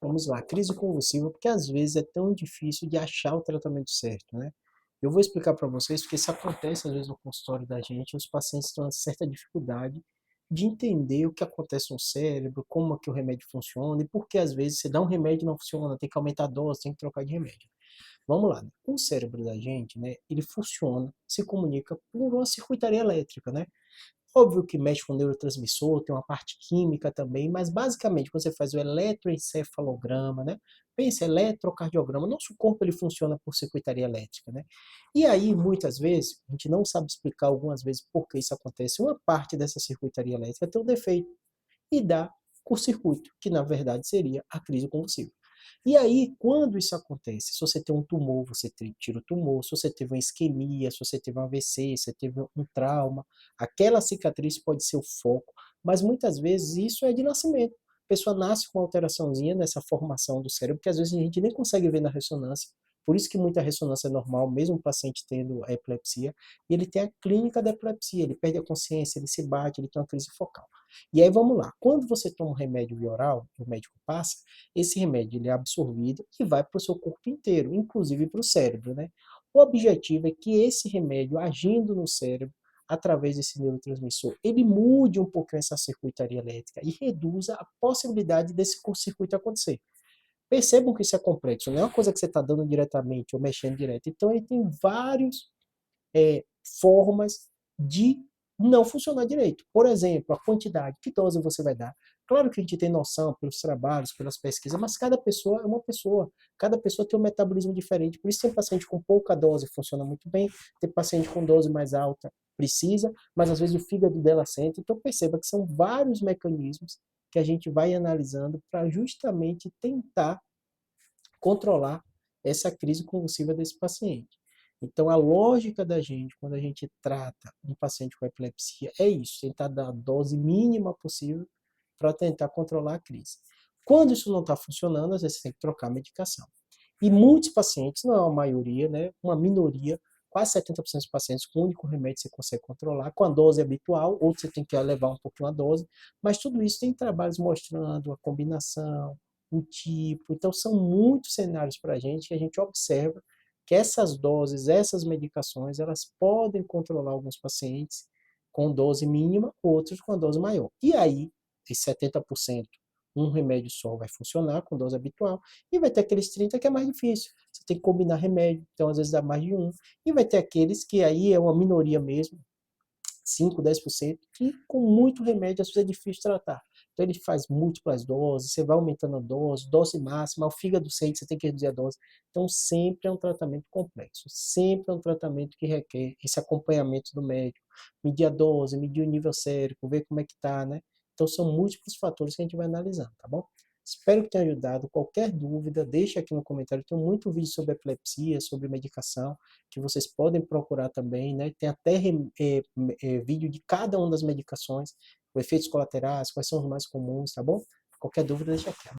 Vamos lá, crise convulsiva, porque às vezes é tão difícil de achar o tratamento certo, né? Eu vou explicar para vocês porque isso acontece às vezes no consultório da gente, os pacientes têm uma certa dificuldade de entender o que acontece no cérebro, como é que o remédio funciona e por que às vezes você dá um remédio e não funciona, tem que aumentar a dose, tem que trocar de remédio. Vamos lá, né? O cérebro da gente, né, ele funciona, se comunica por uma circuitaria elétrica, né? Óbvio que mexe com neurotransmissor, tem uma parte química também, mas basicamente quando você faz o eletroencefalograma, né? Pensa, eletrocardiograma, nosso corpo ele funciona por circuitaria elétrica, né? E aí, muitas vezes, a gente não sabe explicar algumas vezes por que isso acontece. Uma parte dessa circuitaria elétrica tem um defeito e dá curto-circuito, que na verdade seria a crise convulsiva. E aí, quando isso acontece, se você tem um tumor, você tira o tumor, se você teve uma isquemia, se você teve um AVC, se você teve um trauma, aquela cicatriz pode ser o foco, mas muitas vezes isso é de nascimento. A pessoa nasce com uma alteraçãozinha nessa formação do cérebro, que às vezes a gente nem consegue ver na ressonância. Por isso que muita ressonância é normal, mesmo o paciente tendo a epilepsia, e ele tem a clínica da epilepsia, ele perde a consciência, ele se bate, ele tem uma crise focal. E aí vamos lá, quando você toma um remédio via oral, o médico passa, esse remédio ele é absorvido e vai para o seu corpo inteiro, inclusive para o cérebro, né? O objetivo é que esse remédio, agindo no cérebro, através desse neurotransmissor, ele mude um pouquinho essa circuitaria elétrica e reduza a possibilidade desse curto-circuito acontecer. Percebam que isso é complexo, não é uma coisa que você está dando diretamente ou mexendo direto. Então, ele tem vários formas de não funcionar direito. Por exemplo, a quantidade, que dose você vai dar. Claro que a gente tem noção pelos trabalhos, pelas pesquisas, mas cada pessoa é uma pessoa. Cada pessoa tem um metabolismo diferente. Por isso tem paciente com pouca dose funciona muito bem, tem paciente com dose mais alta precisa, mas às vezes o fígado dela sente. Então perceba que são vários mecanismos que a gente vai analisando para justamente tentar controlar essa crise convulsiva desse paciente. Então, a lógica da gente, quando a gente trata um paciente com epilepsia, é isso: tentar dar a dose mínima possível para tentar controlar a crise. Quando isso não está funcionando, às vezes você tem que trocar a medicação. E muitos pacientes, não é uma maioria, né, uma minoria, quase 70% dos pacientes, com o único remédio você consegue controlar, com a dose habitual, ou você tem que elevar um pouquinho a dose, mas tudo isso tem trabalhos mostrando a combinação, o tipo. Então, são muitos cenários para a gente que a gente observa que essas doses, essas medicações, elas podem controlar alguns pacientes com dose mínima, outros com a dose maior. E aí, esses 70%, um remédio só vai funcionar com dose habitual, e vai ter aqueles 30% que é mais difícil. Você tem que combinar remédio, então às vezes dá mais de um. E vai ter aqueles que aí é uma minoria mesmo, 5, 10%, que com muito remédio às vezes é difícil tratar. Então ele faz múltiplas doses, você vai aumentando a dose, dose máxima, o fígado sente, você tem que reduzir a dose. Então sempre é um tratamento complexo, sempre é um tratamento que requer esse acompanhamento do médico, medir a dose, medir o nível sérico, ver como é que tá, né? Então são múltiplos fatores que a gente vai analisando, tá bom? Espero que tenha ajudado. Qualquer dúvida, deixe aqui no comentário. Tem muito vídeo sobre epilepsia, sobre medicação, que vocês podem procurar também, né? Tem até vídeo de cada uma das medicações, os efeitos colaterais, quais são os mais comuns, tá bom? Qualquer dúvida, deixa aqui.